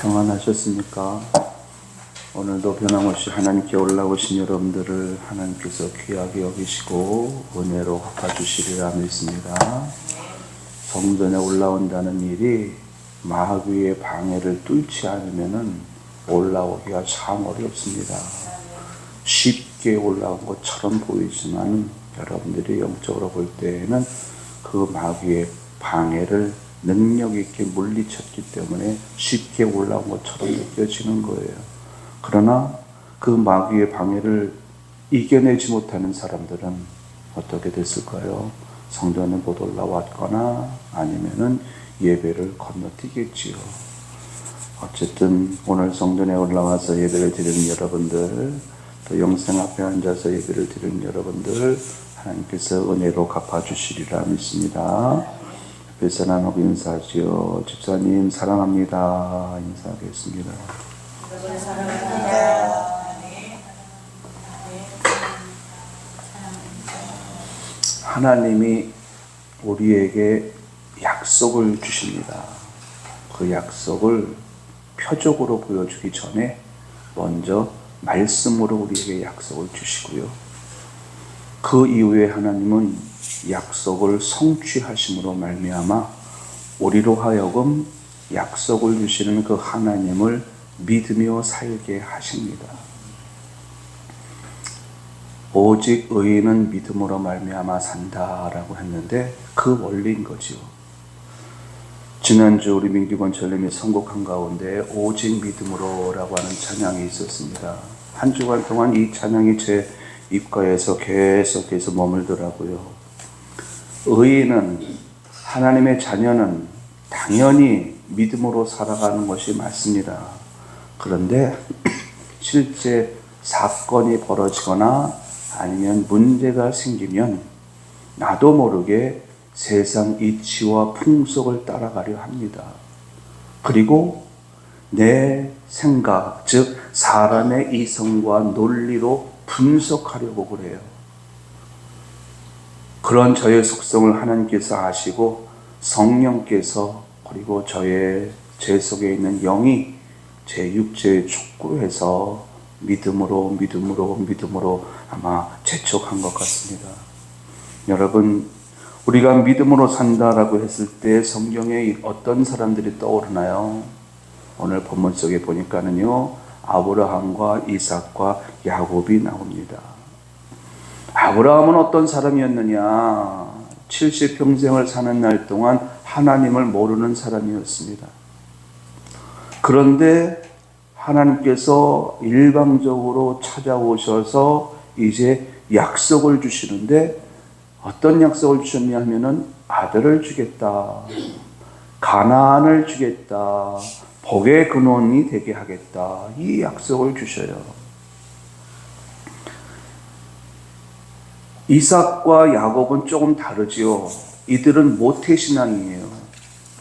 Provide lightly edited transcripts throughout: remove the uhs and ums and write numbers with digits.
평안하셨습니까? 오늘도 변함없이 하나님께 올라오신 여러분들을 하나님께서 귀하게 여기시고 은혜로 갚아주시리라 믿습니다. 성전에 올라온다는 일이 마귀의 방해를 뚫지 않으면 올라오기가 참 어렵습니다. 쉽게 올라온 것처럼 보이지만 여러분들이 영적으로 볼 때에는 그 마귀의 방해를 능력 있게 물리쳤기 때문에 쉽게 올라온 것처럼 느껴지는 거예요. 그러나 그 마귀의 방해를 이겨내지 못하는 사람들은 어떻게 됐을까요? 성전에 못 올라왔거나 아니면은 예배를 건너뛰겠지요. 어쨌든 오늘 성전에 올라와서 예배를 드리는 여러분들, 또 영생 앞에 앉아서 예배를 드리는 여러분들, 하나님께서 은혜로 갚아주시리라 믿습니다. 옆에서 나누고 인사하지요. 집사님 사랑합니다. 인사하겠습니다. 하나님이 우리에게 약속을 주십니다. 그 약속을 표적으로 보여주기 전에 먼저 말씀으로 우리에게 약속을 주시고요. 그 이후에 하나님은 약속을 성취하심으로 말미암아 우리로 하여금 약속을 주시는 그 하나님을 믿으며 살게 하십니다. 오직 의인은 믿음으로 말미암아 산다라고 했는데 그 원리인 거죠. 지난주 우리 민규권 전님이 선곡한 가운데 오직 믿음으로라고 하는 찬양이 있었습니다. 한 주간 동안 이 찬양이 제 입가에서 계속해서 머물더라고요. 의인은, 하나님의 자녀는 당연히 믿음으로 살아가는 것이 맞습니다. 그런데 실제 사건이 벌어지거나 아니면 문제가 생기면 나도 모르게 세상 이치와 풍속을 따라가려 합니다. 그리고 내 생각, 즉 사람의 이성과 논리로 분석하려고 그래요. 그런 저의 속성을 하나님께서 아시고 성령께서 그리고 제 속에 있는 영이 제 육체에 촉구해서 믿음으로 아마 재촉한 것 같습니다. 여러분, 우리가 믿음으로 산다라고 했을 때 성경에 어떤 사람들이 떠오르나요? 오늘 본문 속에 보니까는요, 아브라함과 이삭과 야곱이 나옵니다. 아브라함은 어떤 사람이었느냐? 70평생을 사는 날 동안 하나님을 모르는 사람이었습니다. 그런데 하나님께서 일방적으로 찾아오셔서 이제 약속을 주시는데 어떤 약속을 주셨냐 하면은 아들을 주겠다. 가나안을 주겠다. 복의 근원이 되게 하겠다. 이 약속을 주셔요. 이삭과 야곱은 조금 다르지요. 이들은 모태신앙이에요.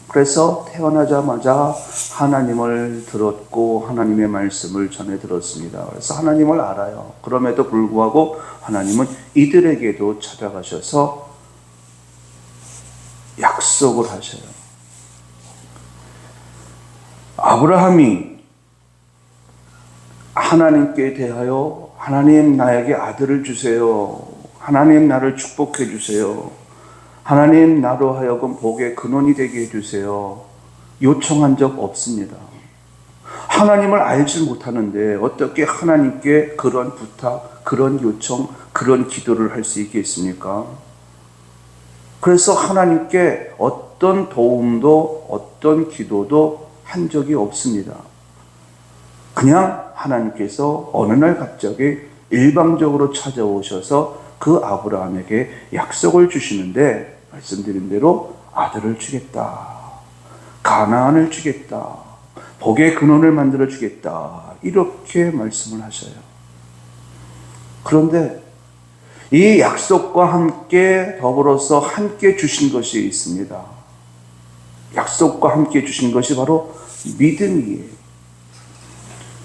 그래서 태어나자마자 하나님을 들었고 하나님의 말씀을 전해 들었습니다. 그래서 하나님을 알아요. 그럼에도 불구하고 하나님은 이들에게도 찾아가셔서 약속을 하셔요. 아브라함이 하나님께 대하여 하나님 나에게 아들을 주세요. 하나님 나를 축복해 주세요. 하나님 나로 하여금 복의 근원이 되게 해주세요. 요청한 적 없습니다. 하나님을 알지 못하는데 어떻게 하나님께 그런 부탁, 그런 요청, 그런 기도를 할 수 있겠습니까? 그래서 하나님께 어떤 도움도 어떤 기도도 한 적이 없습니다. 그냥 하나님께서 어느 날 갑자기 일방적으로 찾아오셔서 그 아브라함에게 약속을 주시는데 말씀드린 대로 아들을 주겠다. 가나안을 주겠다. 복의 근원을 만들어 주겠다. 이렇게 말씀을 하셔요. 그런데 이 약속과 함께 더불어서 함께 주신 것이 있습니다. 약속과 함께 주신 것이 바로 믿음이에요.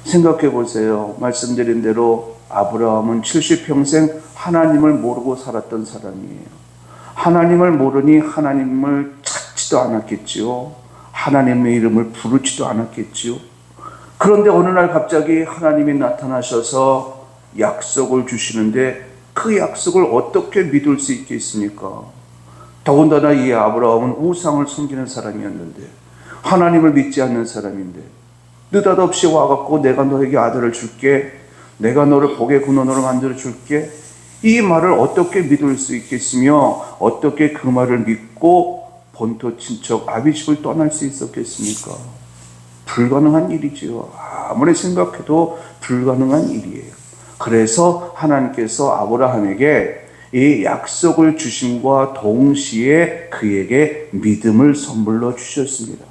생각해 보세요. 말씀드린 대로 아브라함은 70평생 하나님을 모르고 살았던 사람이에요. 하나님을 모르니 하나님을 찾지도 않았겠지요. 하나님의 이름을 부르지도 않았겠지요. 그런데 어느 날 갑자기 하나님이 나타나셔서 약속을 주시는데 그 약속을 어떻게 믿을 수 있겠습니까? 더군다나 이 아브라함은 우상을 섬기는 사람이었는데, 하나님을 믿지 않는 사람인데, 느닷없이 와갖고 내가 너에게 아들을 줄게, 내가 너를 복의 근원으로 만들어 줄게, 이 말을 어떻게 믿을 수 있겠으며 어떻게 그 말을 믿고 본토 친척 아비집을 떠날 수 있었겠습니까? 불가능한 일이지요. 아무리 생각해도 불가능한 일이에요. 그래서 하나님께서 아브라함에게 이 약속을 주심과 동시에 그에게 믿음을 선물로 주셨습니다.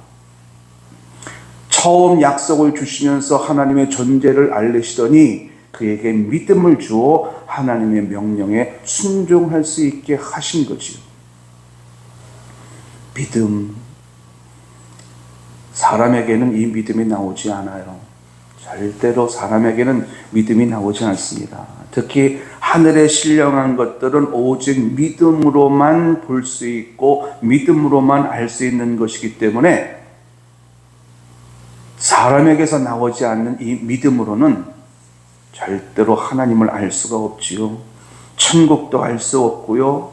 처음 약속을 주시면서 하나님의 존재를 알리시더니 그에게 믿음을 주어 하나님의 명령에 순종할 수 있게 하신 거지요. 믿음. 사람에게는 이 믿음이 나오지 않아요. 절대로 사람에게는 믿음이 나오지 않습니다. 특히 하늘에 신령한 것들은 오직 믿음으로만 볼 수 있고 믿음으로만 알 수 있는 것이기 때문에 사람에게서 나오지 않는 이 믿음으로는 절대로 하나님을 알 수가 없지요. 천국도 알 수 없고요.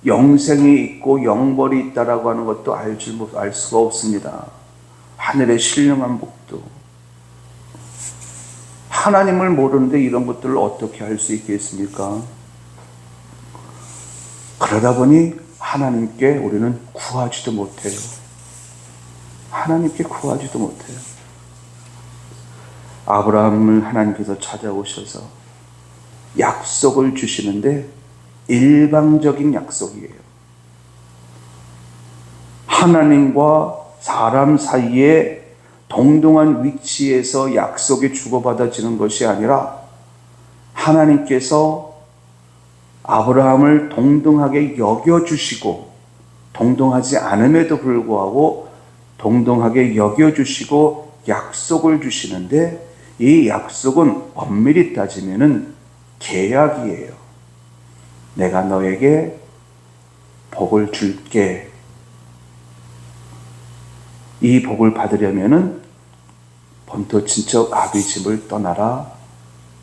영생이 있고 영벌이 있다라고 하는 것도 알 수가 없습니다. 하늘의 신령한 복도. 하나님을 모르는데 이런 것들을 어떻게 할 수 있겠습니까? 그러다 보니 하나님께 우리는 구하지도 못해요. 하나님께 구하지도 못해요. 아브라함을 하나님께서 찾아오셔서 약속을 주시는데 일방적인 약속이에요. 하나님과 사람 사이에 동등한 위치에서 약속이 주고받아지는 것이 아니라 하나님께서 아브라함을 동등하게 여겨주시고, 동등하지 않음에도 불구하고 동등하게 여겨주시고 약속을 주시는데, 이 약속은 엄밀히 따지면은 계약이에요. 내가 너에게 복을 줄게. 이 복을 받으려면은 본토 친척 아비집을 떠나라.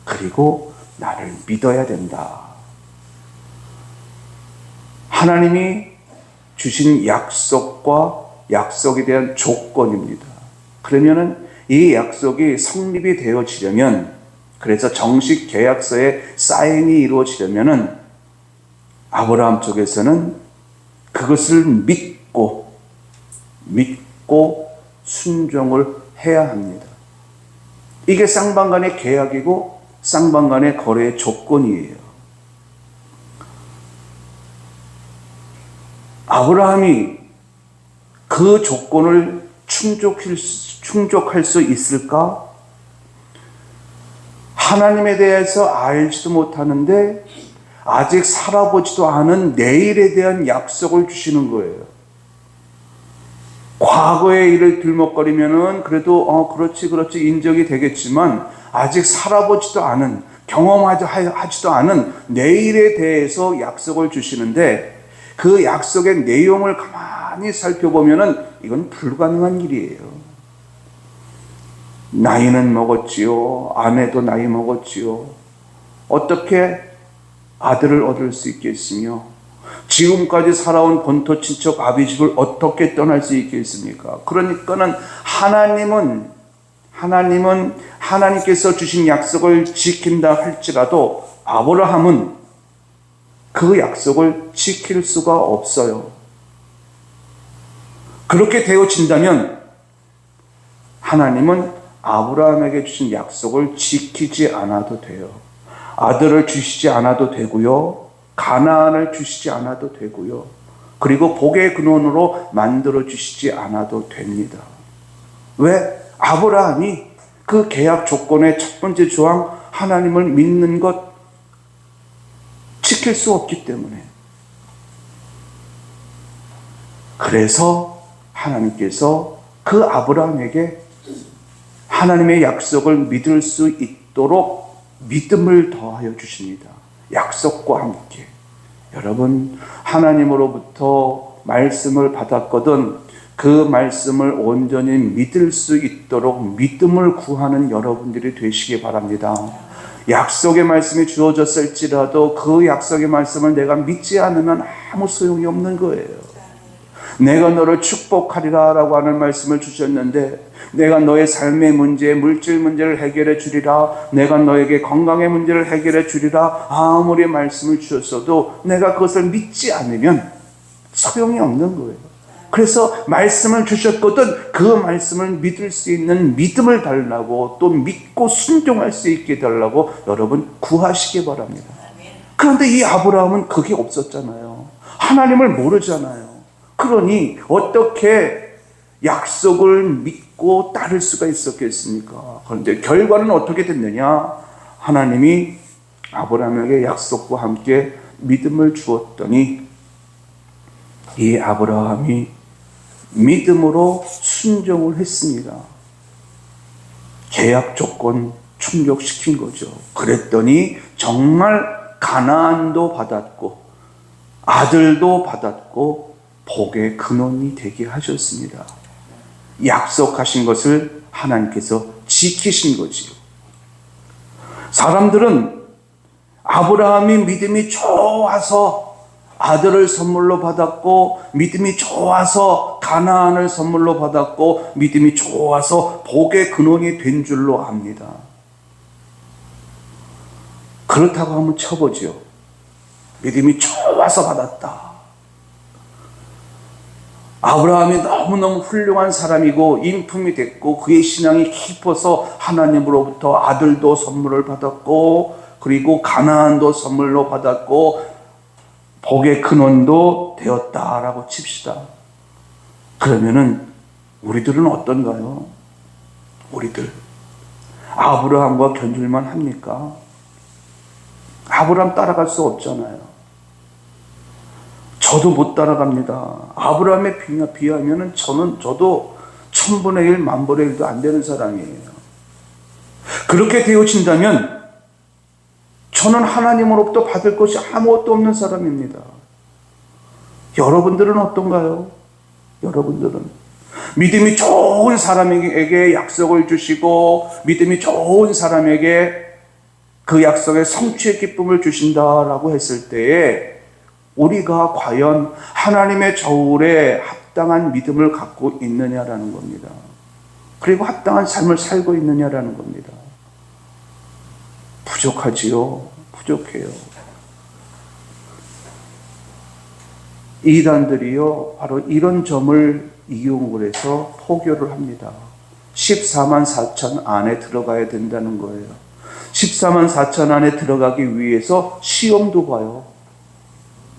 그리고 나를 믿어야 된다. 하나님이 주신 약속과 약속에 대한 조건입니다. 그러면은 이 약속이 성립이 되어지려면, 그래서 정식 계약서에 사인이 이루어지려면은 아브라함 쪽에서는 그것을 믿고 순종을 해야 합니다. 이게 쌍방간의 계약이고 쌍방간의 거래의 조건이에요. 아브라함이 그 조건을 충족할 수 있을까? 하나님에 대해서 알지도 못하는데 아직 살아보지도 않은 내일에 대한 약속을 주시는 거예요. 과거의 일을 들먹거리면은 그래도 그렇지 인정이 되겠지만, 아직 살아보지도 않은, 경험하지도 않은 내일에 대해서 약속을 주시는데, 그 약속의 내용을 가만히 살펴보면은 이건 불가능한 일이에요. 나이는 먹었지요. 아내도 나이 먹었지요. 어떻게 아들을 얻을 수 있겠으며, 지금까지 살아온 본토 친척 아비집을 어떻게 떠날 수 있겠습니까? 그러니까는 하나님은 하나님께서 주신 약속을 지킨다 할지라도 아브라함은 그 약속을 지킬 수가 없어요. 그렇게 되어진다면 하나님은 아브라함에게 주신 약속을 지키지 않아도 돼요. 아들을 주시지 않아도 되고요. 가나안을 주시지 않아도 되고요. 그리고 복의 근원으로 만들어 주시지 않아도 됩니다. 왜? 아브라함이 그 계약 조건의 첫 번째 조항, 하나님을 믿는 것 지킬 수 없기 때문에. 그래서 하나님께서 그 아브라함에게 하나님의 약속을 믿을 수 있도록 믿음을 더하여 주십니다. 약속과 함께. 여러분, 하나님으로부터 말씀을 받았거든 그 말씀을 온전히 믿을 수 있도록 믿음을 구하는 여러분들이 되시기 바랍니다. 약속의 말씀이 주어졌을지라도 그 약속의 말씀을 내가 믿지 않으면 아무 소용이 없는 거예요. 내가 너를 축복하리라 라고 하는 말씀을 주셨는데, 내가 너의 삶의 문제, 물질 문제를 해결해 주리라, 내가 너에게 건강의 문제를 해결해 주리라 아무리 말씀을 주셨어도 내가 그것을 믿지 않으면 소용이 없는 거예요. 그래서 말씀을 주셨거든 그 말씀을 믿을 수 있는 믿음을 달라고, 또 믿고 순종할 수 있게 달라고 여러분 구하시기 바랍니다. 그런데 이 아브라함은 그게 없었잖아요. 하나님을 모르잖아요. 그러니 어떻게 약속을 믿고 따를 수가 있었겠습니까? 그런데 결과는 어떻게 됐느냐? 하나님이 아브라함에게 약속과 함께 믿음을 주었더니 이 아브라함이 믿음으로 순종을 했습니다. 계약 조건 충족시킨 거죠. 그랬더니 정말 가나안도 받았고 아들도 받았고 복의 근원이 되게 하셨습니다. 약속하신 것을 하나님께서 지키신 거지요. 사람들은 아브라함이 믿음이 좋아서 아들을 선물로 받았고, 믿음이 좋아서 가나안을 선물로 받았고, 믿음이 좋아서 복의 근원이 된 줄로 압니다. 그렇다고 한번 쳐보죠. 믿음이 좋아서 받았다. 아브라함이 너무너무 훌륭한 사람이고 인품이 됐고 그의 신앙이 깊어서 하나님으로부터 아들도 선물을 받았고, 그리고 가나안도 선물로 받았고 복의 근원도 되었다라고 칩시다. 그러면은 우리들은 어떤가요? 우리들 아브라함과 견줄만 합니까? 아브라함 따라갈 수 없잖아요. 저도 못 따라갑니다. 아브라함에 비하면은 저도 1000분의 1, 10,000분의 1도 안 되는 사람이에요. 그렇게 되어진다면 저는 하나님으로부터 받을 것이 아무것도 없는 사람입니다. 여러분들은 어떤가요? 여러분들은 믿음이 좋은 사람에게 약속을 주시고 믿음이 좋은 사람에게 그 약속의 성취의 기쁨을 주신다라고 했을 때에 우리가 과연 하나님의 저울에 합당한 믿음을 갖고 있느냐라는 겁니다. 그리고 합당한 삶을 살고 있느냐라는 겁니다. 부족하지요. 부족해요. 이단들이요 바로 이런 점을 이용을 해서 포교를 합니다. 14만 4천 안에 들어가야 된다는 거예요. 14만 4천 안에 들어가기 위해서 시험도 봐요.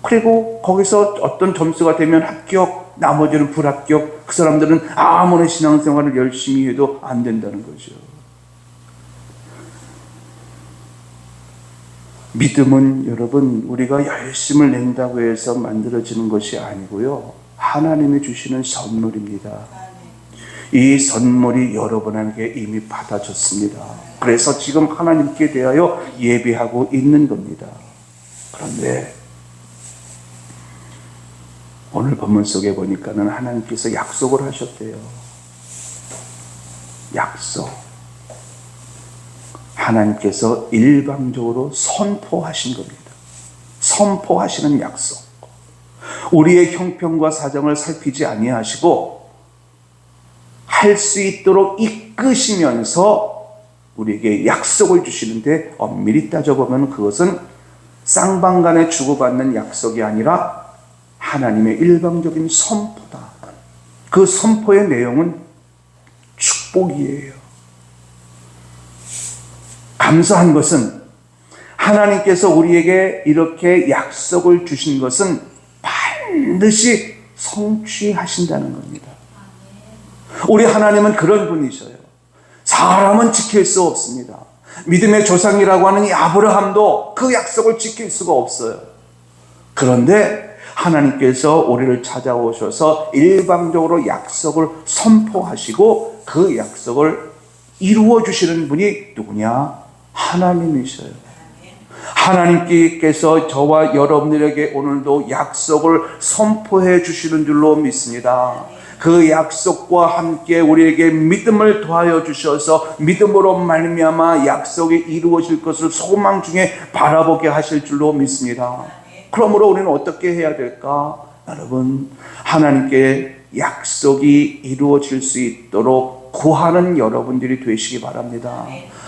그리고 거기서 어떤 점수가 되면 합격, 나머지는 불합격. 그 사람들은 아무리 신앙생활을 열심히 해도 안 된다는 거죠. 믿음은 여러분 우리가 열심을 낸다고 해서 만들어지는 것이 아니고요, 하나님이 주시는 선물입니다. 이 선물이 여러분에게 이미 받아졌습니다. 그래서 지금 하나님께 대하여 예배하고 있는 겁니다. 그런데 오늘 본문 속에 보니까는 하나님께서 약속을 하셨대요. 약속. 하나님께서 일방적으로 선포하신 겁니다. 선포하시는 약속. 우리의 형편과 사정을 살피지 아니하시고 할 수 있도록 이끄시면서 우리에게 약속을 주시는데, 엄밀히 따져보면 그것은 쌍방간에 주고받는 약속이 아니라 하나님의 일방적인 선포다. 그 선포의 내용은 축복이에요. 감사한 것은 하나님께서 우리에게 이렇게 약속을 주신 것은 반드시 성취하신다는 겁니다. 우리 하나님은 그런 분이셔요. 사람은 지킬 수 없습니다. 믿음의 조상이라고 하는 이 아브라함도 그 약속을 지킬 수가 없어요. 그런데 하나님께서 우리를 찾아오셔서 일방적으로 약속을 선포하시고 그 약속을 이루어 주시는 분이 누구냐? 하나님이셔요. 하나님께서 저와 여러분들에게 오늘도 약속을 선포해 주시는 줄로 믿습니다. 그 약속과 함께 우리에게 믿음을 더하여 주셔서 믿음으로 말미암아 약속이 이루어질 것을 소망 중에 바라보게 하실 줄로 믿습니다. 그러므로 우리는 어떻게 해야 될까? 여러분, 하나님께 약속이 이루어질 수 있도록 구하는 여러분들이 되시기 바랍니다.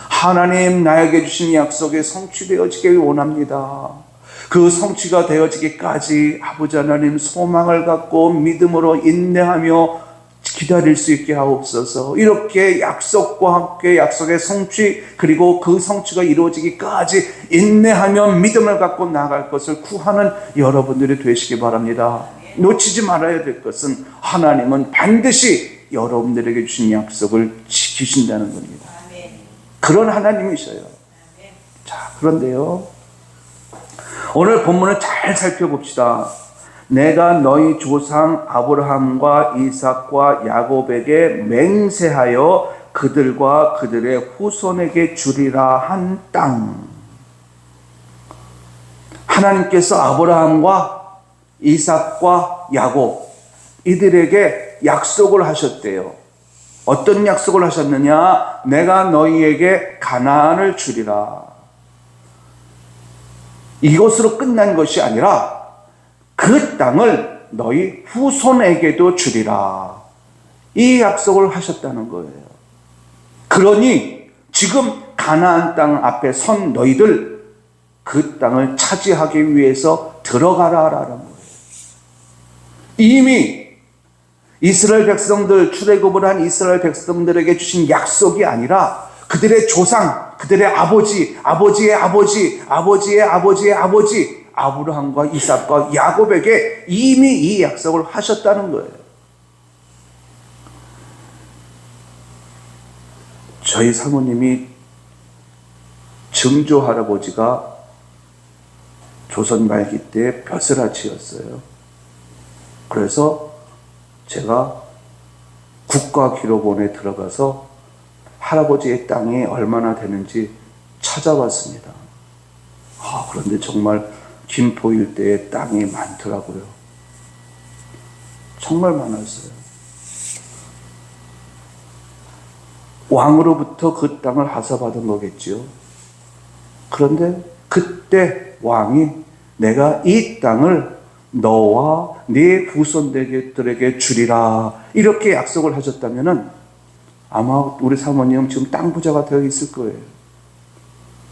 하나님, 나에게 주신 약속이 성취되어지길 원합니다. 그 성취가 되어지기까지 아버지 하나님 소망을 갖고 믿음으로 인내하며 기다릴 수 있게 하옵소서. 이렇게 약속과 함께 약속의 성취, 그리고 그 성취가 이루어지기까지 인내하며 믿음을 갖고 나아갈 것을 구하는 여러분들이 되시기 바랍니다. 놓치지 말아야 될 것은 하나님은 반드시 여러분들에게 주신 약속을 지키신다는 겁니다. 그런 하나님이셔요. 자, 그런데요, 오늘 본문을 잘 살펴봅시다. 내가 너희 조상 아브라함과 이삭과 야곱에게 맹세하여 그들과 그들의 후손에게 주리라 한 땅. 하나님께서 아브라함과 이삭과 야곱 이들에게 약속을 하셨대요. 어떤 약속을 하셨느냐? 내가 너희에게 가나안을 주리라. 이것으로 끝난 것이 아니라 그 땅을 너희 후손에게도 주리라. 이 약속을 하셨다는 거예요. 그러니 지금 가나안 땅 앞에 선 너희들 그 땅을 차지하기 위해서 들어가라라는 거예요. 이미 이스라엘 백성들, 출애굽을 한 이스라엘 백성들에게 주신 약속이 아니라 그들의 조상, 그들의 아버지, 아버지의 아버지, 아버지의 아버지의 아버지 아브라함과 이삭과 야곱에게 이미 이 약속을 하셨다는 거예요. 저희 사모님이 증조 할아버지가 조선 말기 때 벼슬아치였어요. 그래서 제가 국가기록원에 들어가서 할아버지의 땅이 얼마나 되는지 찾아봤습니다. 그런데 정말 김포 일대에 땅이 많더라고요. 정말 많았어요. 왕으로부터 그 땅을 하사받은 거겠지요. 그런데 그때 왕이 내가 이 땅을 너와 네 후손들에게 주리라 이렇게 약속을 하셨다면은 아마 우리 사모님 지금 땅 부자가 되어 있을 거예요.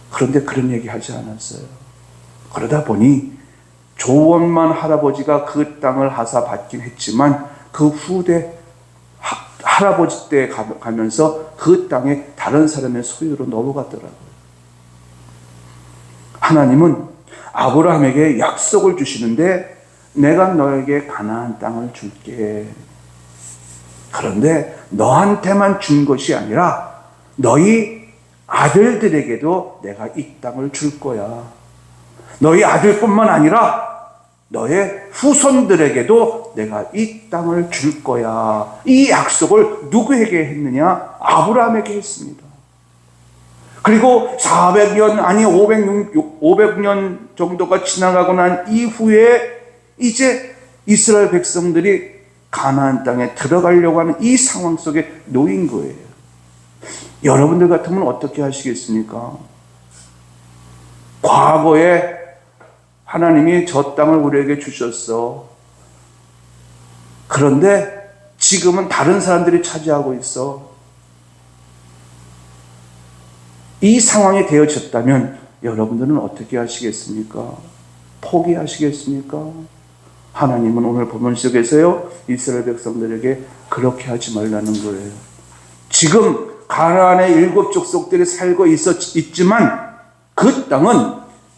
그런데 그런 얘기 하지 않았어요. 그러다 보니 조원만 할아버지가 그 땅을 하사받긴 했지만 그 후대 할아버지 때 가면서 그 땅에 다른 사람의 소유로 넘어갔더라고요. 하나님은 아브라함에게 약속을 주시는데 내가 너에게 가나안 땅을 줄게. 그런데 너한테만 준 것이 아니라 너희 아들들에게도 내가 이 땅을 줄 거야. 너희 아들뿐만 아니라 너의 후손들에게도 내가 이 땅을 줄 거야. 이 약속을 누구에게 했느냐? 아브라함에게 했습니다. 그리고 400년 아니 500년 정도가 지나가고 난 이후에 이제 이스라엘 백성들이 가나안 땅에 들어가려고 하는 이 상황 속에 놓인 거예요. 여러분들 같으면 어떻게 하시겠습니까? 과거에 하나님이 저 땅을 우리에게 주셨어. 그런데 지금은 다른 사람들이 차지하고 있어. 이 상황이 되어졌다면 여러분들은 어떻게 하시겠습니까? 포기하시겠습니까? 하나님은 오늘 본문 속에서요, 이스라엘 백성들에게 그렇게 하지 말라는 거예요. 지금 가나안의 7 족속들이 살고 있지만 그 땅은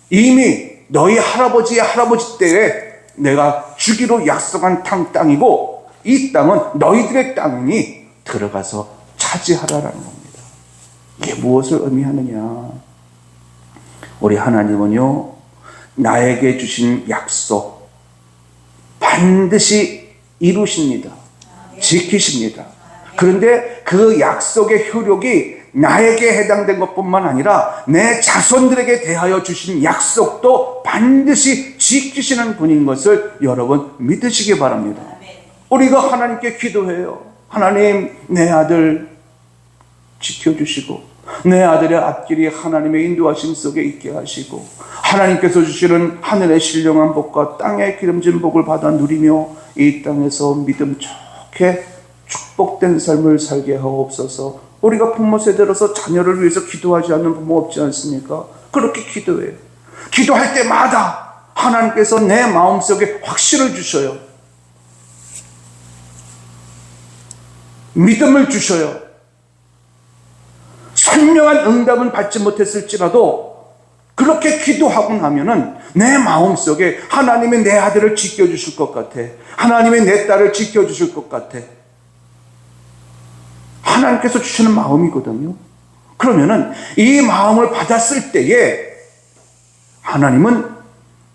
이미 너희 할아버지의 할아버지 때에 내가 주기로 약속한 땅이고 이 땅은 너희들의 땅이니 들어가서 차지하라라는 겁니다. 이게 무엇을 의미하느냐? 우리 하나님은요, 나에게 주신 약속 반드시 이루십니다. 지키십니다. 그런데 그 약속의 효력이 나에게 해당된 것뿐만 아니라 내 자손들에게 대하여 주신 약속도 반드시 지키시는 분인 것을 여러분 믿으시기 바랍니다. 우리가 하나님께 기도해요. 하나님, 내 아들 지켜주시고 내 아들의 앞길이 하나님의 인도하심 속에 있게 하시고 하나님께서 주시는 하늘의 신령한 복과 땅의 기름진 복을 받아 누리며 이 땅에서 믿음 좋게 축복된 삶을 살게 하옵소서. 우리가 부모 세대로서 자녀를 위해서 기도하지 않는 부모 없지 않습니까? 그렇게 기도해요. 기도할 때마다 하나님께서 내 마음속에 확신을 주셔요. 믿음을 주셔요. 선명한 응답은 받지 못했을지라도 그렇게 기도하고 나면은 내 마음속에 하나님이 내 아들을 지켜주실 것 같아. 하나님이 내 딸을 지켜주실 것 같아. 하나님께서 주시는 마음이거든요. 그러면은 이 마음을 받았을 때에 하나님은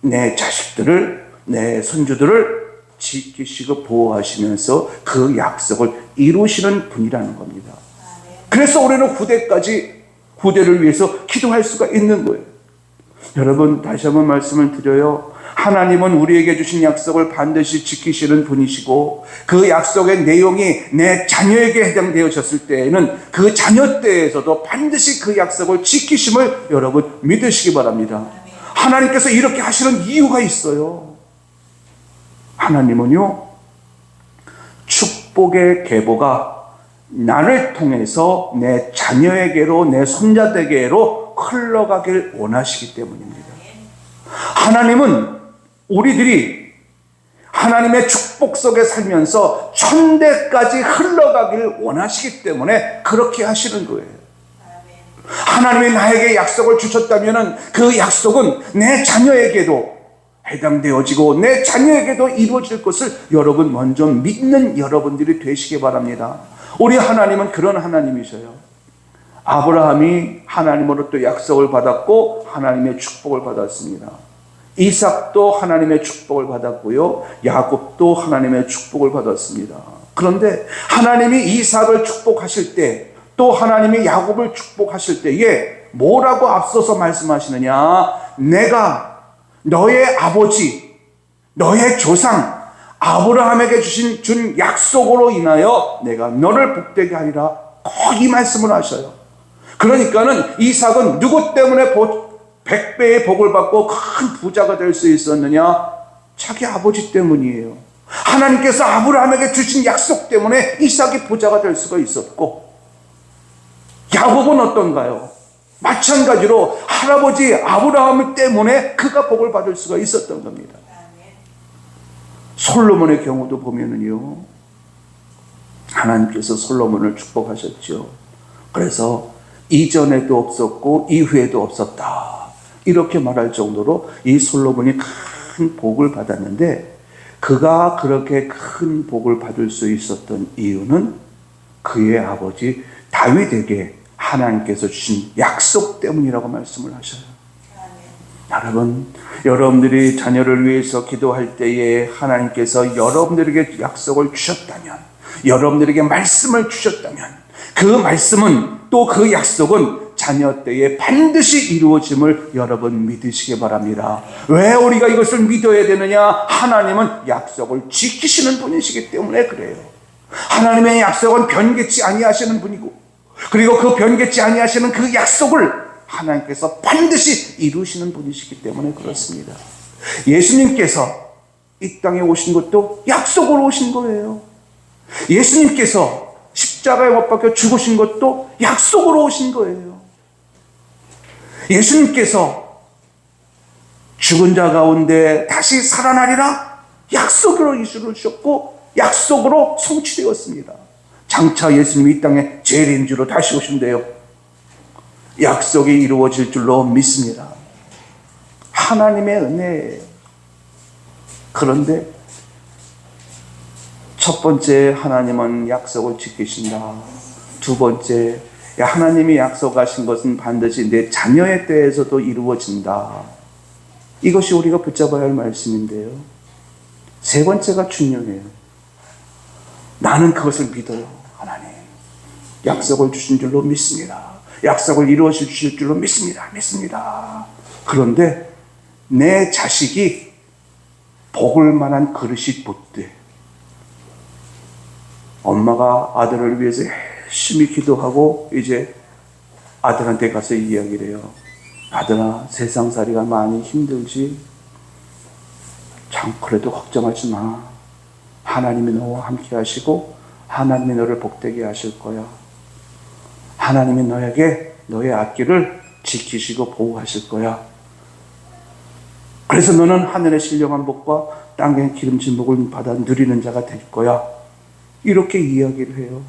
내 자식들을, 내 손주들을 지키시고 보호하시면서 그 약속을 이루시는 분이라는 겁니다. 그래서 우리는 후대를 위해서 기도할 수가 있는 거예요. 여러분, 다시 한번 말씀을 드려요. 하나님은 우리에게 주신 약속을 반드시 지키시는 분이시고 그 약속의 내용이 내 자녀에게 해당되어졌을 때에는 그 자녀 때에서도 반드시 그 약속을 지키심을 여러분 믿으시기 바랍니다. 하나님께서 이렇게 하시는 이유가 있어요. 하나님은요, 축복의 계보가 나를 통해서 내 자녀에게로, 내 손자에게로 흘러가길 원하시기 때문입니다. 하나님은 우리들이 하나님의 축복 속에 살면서 천대까지 흘러가길 원하시기 때문에 그렇게 하시는 거예요. 하나님이 나에게 약속을 주셨다면 그 약속은 내 자녀에게도 해당되어지고 내 자녀에게도 이루어질 것을 여러분 먼저 믿는 여러분들이 되시기 바랍니다. 우리 하나님은 그런 하나님이셔요. 아브라함이 하나님으로부터 약속을 받았고 하나님의 축복을 받았습니다. 이삭도 하나님의 축복을 받았고요, 야곱도 하나님의 축복을 받았습니다. 그런데 하나님이 이삭을 축복하실 때, 또 하나님이 야곱을 축복하실 때에 뭐라고 앞서서 말씀하시느냐? 내가 너의 아버지, 너의 조상 아브라함에게 준 약속으로 인하여 내가 너를 복되게 하리라, 꼭 이 말씀을 하셔요. 그러니까는 이삭은 누구 때문에 100배의 복을 받고 큰 부자가 될 수 있었느냐? 자기 아버지 때문이에요. 하나님께서 아브라함에게 주신 약속 때문에 이삭이 부자가 될 수가 있었고, 야곱은 어떤가요? 마찬가지로 할아버지 아브라함 때문에 그가 복을 받을 수가 있었던 겁니다. 솔로몬의 경우도 보면은요, 하나님께서 솔로몬을 축복하셨죠. 그래서 이전에도 없었고 이후에도 없었다, 이렇게 말할 정도로 이 솔로몬이 큰 복을 받았는데, 그가 그렇게 큰 복을 받을 수 있었던 이유는 그의 아버지 다윗에게 하나님께서 주신 약속 때문이라고 말씀을 하셔요. 여러분, 여러분들이 자녀를 위해서 기도할 때에 하나님께서 여러분들에게 약속을 주셨다면, 여러분들에게 말씀을 주셨다면, 그 말씀은, 또 그 약속은 자녀 때에 반드시 이루어짐을 여러분 믿으시기 바랍니다. 왜 우리가 이것을 믿어야 되느냐? 하나님은 약속을 지키시는 분이시기 때문에 그래요. 하나님의 약속은 변개치 아니하시는 분이고, 그리고 그 변개치 아니하시는 그 약속을 하나님께서 반드시 이루시는 분이시기 때문에 그렇습니다. 예수님께서 이 땅에 오신 것도 약속으로 오신 거예요. 예수님께서 십자가에 못 박혀 죽으신 것도 약속으로 오신 거예요. 예수님께서 죽은 자 가운데 다시 살아나리라 약속으로 이수를 주셨고 약속으로 성취되었습니다. 장차 예수님이 이 땅에 재림주로 다시 오신대요. 약속이 이루어질 줄로 믿습니다. 하나님의 은혜예요. 그런데 첫 번째, 하나님은 약속을 지키신다. 두 번째, 하나님이 약속하신 것은 반드시 내 자녀의 때에서도 이루어진다. 이것이 우리가 붙잡아야 할 말씀인데요. 세 번째가 중요해요. 나는 그것을 믿어요. 하나님 약속을 주신 줄로 믿습니다. 약속을 이루어 주실 줄로 믿습니다. 그런데 내 자식이 복을 만한 그릇이 못 돼. 엄마가 아들을 위해서 열심히 기도하고 이제 아들한테 가서 이야기를 해요. 아들아, 세상살이가 많이 힘들지? 참 그래도 걱정하지 마. 하나님이 너와 함께 하시고 하나님이 너를 복되게 하실 거야. 하나님이 너에게 너의 앞길을 지키시고 보호하실 거야. 그래서 너는 하늘의 신령한 복과 땅의 기름진 복을 받아 누리는 자가 될 거야. 이렇게 이야기를 해요.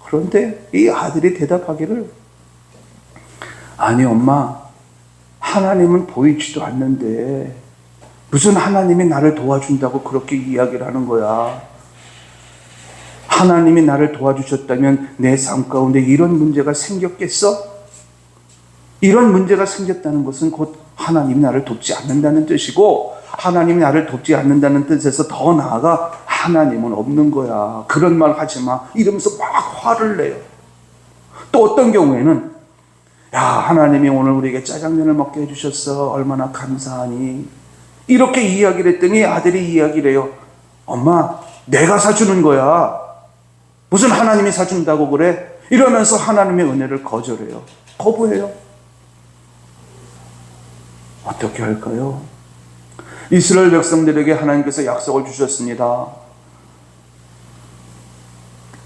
그런데 이 아들이 대답하기를, 아니 엄마, 하나님은 보이지도 않는데 무슨 하나님이 나를 도와준다고 그렇게 이야기를 하는 거야. 하나님이 나를 도와주셨다면 내 삶 가운데 이런 문제가 생겼겠어? 이런 문제가 생겼다는 것은 곧 하나님이 나를 돕지 않는다는 뜻이고, 하나님이 나를 돕지 않는다는 뜻에서 더 나아가 하나님은 없는 거야. 그런 말 하지 마. 이러면서 막 화를 내요. 또 어떤 경우에는, 야, 하나님이 오늘 우리에게 짜장면을 먹게 해주셨어. 얼마나 감사하니. 이렇게 이야기를 했더니 아들이 이야기를 해요. 엄마, 내가 사주는 거야. 무슨 하나님이 사준다고 그래? 이러면서 하나님의 은혜를 거절해요. 거부해요. 어떻게 할까요? 이스라엘 백성들에게 하나님께서 약속을 주셨습니다.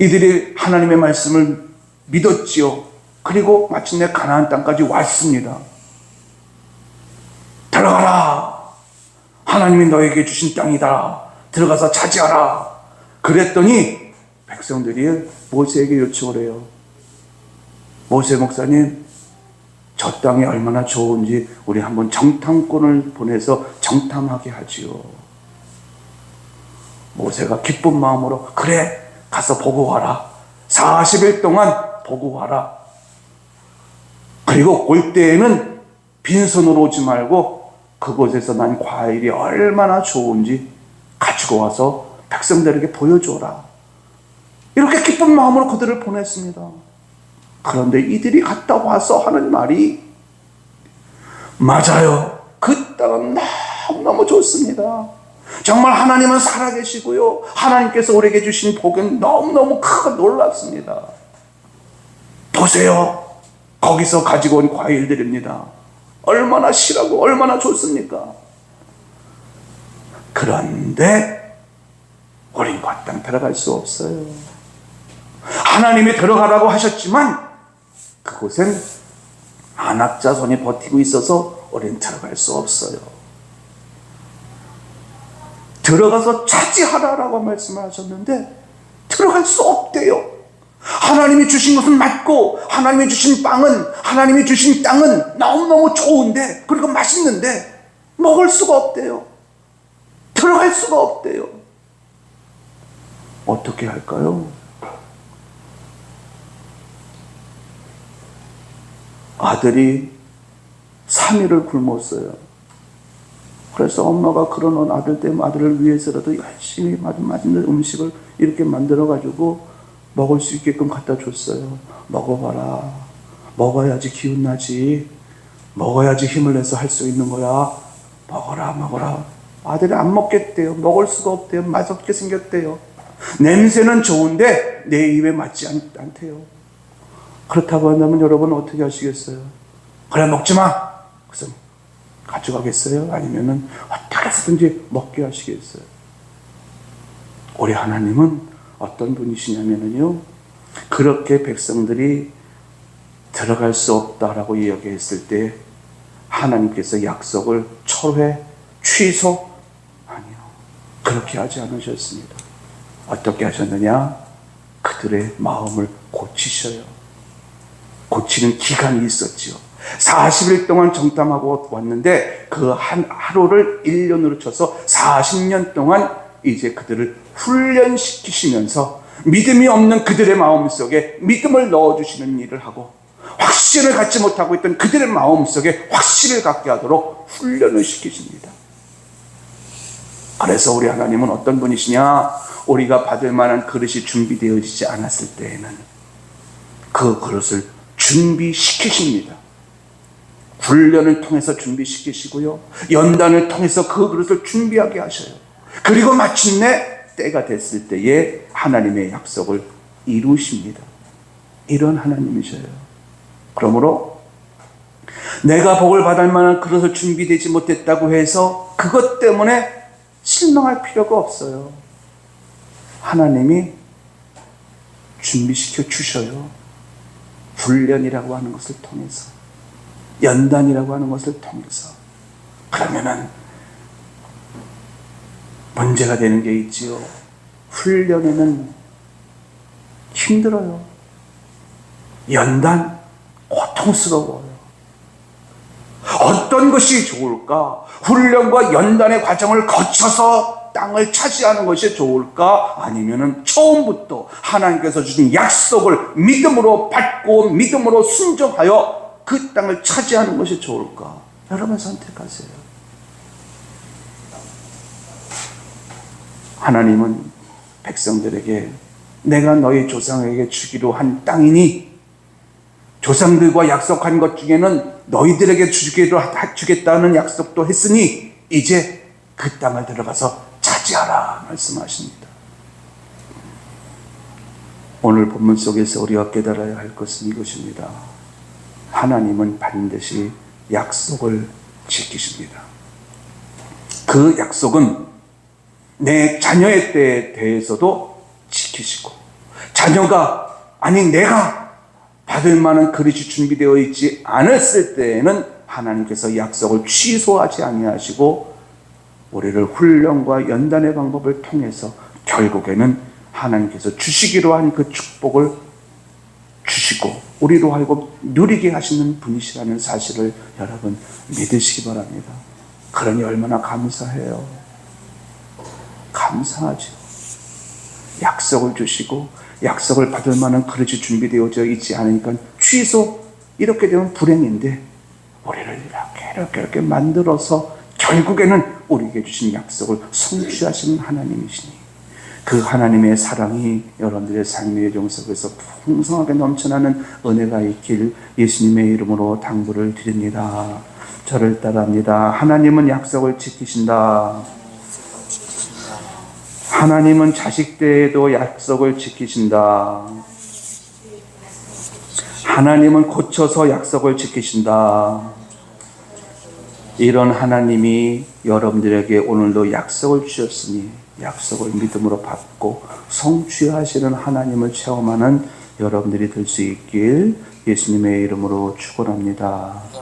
이들이 하나님의 말씀을 믿었지요. 그리고 마침내 가나안 땅까지 왔습니다. 들어가라. 하나님이 너에게 주신 땅이다. 들어가서 차지하라. 그랬더니 백성들이 모세에게 요청을 해요. 모세 목사님, 저 땅이 얼마나 좋은지 우리 한번 정탐꾼을 보내서 정탐하게 하지요. 모세가 기쁜 마음으로, 그래, 가서 보고 와라. 40일 동안 보고 와라. 그리고 올 때에는 빈손으로 오지 말고 그곳에서 난 과일이 얼마나 좋은지 가지고 와서 백성들에게 보여줘라. 이렇게 기쁜 마음으로 그들을 보냈습니다. 그런데 이들이 갔다 와서 하는 말이, 맞아요. 그 땅은 너무너무 좋습니다. 정말 하나님은 살아계시고요. 하나님께서 우리에게 주신 복은 너무너무 크고 놀랍습니다. 보세요. 거기서 가지고 온 과일들입니다. 얼마나 실하고 얼마나 좋습니까? 그런데 우린 그 땅 들어갈 수 없어요. 하나님이 들어가라고 하셨지만 그곳엔 안악자손이 버티고 있어서 우린 들어갈 수 없어요. 들어가서 차지하라라고 말씀을 하셨는데 들어갈 수 없대요. 하나님이 주신 것은 맞고, 하나님이 주신 빵은, 하나님이 주신 땅은 너무너무 좋은데, 그리고 맛있는데 먹을 수가 없대요. 들어갈 수가 없대요. 어떻게 할까요? 아들이 3일을 굶었어요. 그래서 엄마가 그런 아들을 위해서라도 열심히 맛있는 음식을 이렇게 만들어가지고 먹을 수 있게끔 갖다 줬어요. 먹어봐라. 먹어야지 기운 나지. 먹어야지 힘을 내서 할 수 있는 거야. 먹어라, 먹어라. 아들이 안 먹겠대요. 먹을 수가 없대요. 맛없게 생겼대요. 냄새는 좋은데 내 입에 맞지 않대요. 그렇다고 한다면 여러분 어떻게 하시겠어요? 그래, 먹지 마. 그래서 가져가겠어요? 아니면은 어떻게 해서든지 먹게 하시겠어요? 우리 하나님은 어떤 분이시냐면요, 그렇게 백성들이 들어갈 수 없다라고 이야기했을 때 하나님께서 약속을 철회, 취소? 아니요. 그렇게 하지 않으셨습니다. 어떻게 하셨느냐? 그들의 마음을 고치셔요. 고치는 기간이 있었지요. 40일 동안 정탐하고 왔는데 그 한 하루를 1년으로 쳐서 40년 동안 이제 그들을 훈련시키시면서 믿음이 없는 그들의 마음속에 믿음을 넣어주시는 일을 하고, 확신을 갖지 못하고 있던 그들의 마음속에 확신을 갖게 하도록 훈련을 시키십니다. 그래서 우리 하나님은 어떤 분이시냐? 우리가 받을 만한 그릇이 준비되어지지 않았을 때에는 그 그릇을 준비시키십니다. 훈련을 통해서 준비시키시고요, 연단을 통해서 그 그릇을 준비하게 하셔요. 그리고 마침내 때가 됐을 때에 하나님의 약속을 이루십니다. 이런 하나님이셔요. 그러므로 내가 복을 받을 만한 그릇을 준비되지 못했다고 해서 그것 때문에 실망할 필요가 없어요. 하나님이 준비시켜 주셔요. 훈련이라고 하는 것을 통해서, 연단이라고 하는 것을 통해서. 그러면은 문제가 되는 게 있지요. 훈련에는 힘들어요. 연단 고통스러워요. 어떤 것이 좋을까? 훈련과 연단의 과정을 거쳐서 땅을 차지하는 것이 좋을까? 아니면은 처음부터 하나님께서 주신 약속을 믿음으로 받고 믿음으로 순종하여 그 땅을 차지하는 것이 좋을까? 여러분 선택하세요. 하나님은 백성들에게 내가 너희 조상에게 주기로 한 땅이니 조상들과 약속한 것 중에는 너희들에게 주겠다는 약속도 했으니 이제 그 땅을 들어가서 차지하라 말씀하십니다. 오늘 본문 속에서 우리가 깨달아야 할 것은 이것입니다. 하나님은 반드시 약속을 지키십니다. 그 약속은 내 자녀의 때에 대해서도 지키시고, 자녀가 아니 내가 받을 만한 그릇이 준비되어 있지 않았을 때에는 하나님께서 약속을 취소하지 아니하시고 우리를 훈련과 연단의 방법을 통해서 결국에는 하나님께서 주시기로 한 그 축복을 주시고 우리로 하여금 누리게 하시는 분이시라는 사실을 여러분 믿으시기 바랍니다. 그러니 얼마나 감사해요. 감사하죠. 약속을 주시고 약속을 받을 만한 그릇이 준비되어져 있지 않으니까 취소. 이렇게 되면 불행인데 우리를 이렇게 만들어서 결국에는 우리에게 주신 약속을 성취하시는 하나님이시니 그 하나님의 사랑이 여러분들의 삶의 여정 속에서 풍성하게 넘쳐나는 은혜가 있길 예수님의 이름으로 당부를 드립니다. 저를 따라합니다. 하나님은 약속을 지키신다. 하나님은 자식 때에도 약속을 지키신다. 하나님은 고쳐서 약속을 지키신다. 이런 하나님이 여러분들에게 오늘도 약속을 주셨으니 약속을 믿음으로 받고 성취하시는 하나님을 체험하는 여러분들이 될 수 있길 예수님의 이름으로 축원합니다.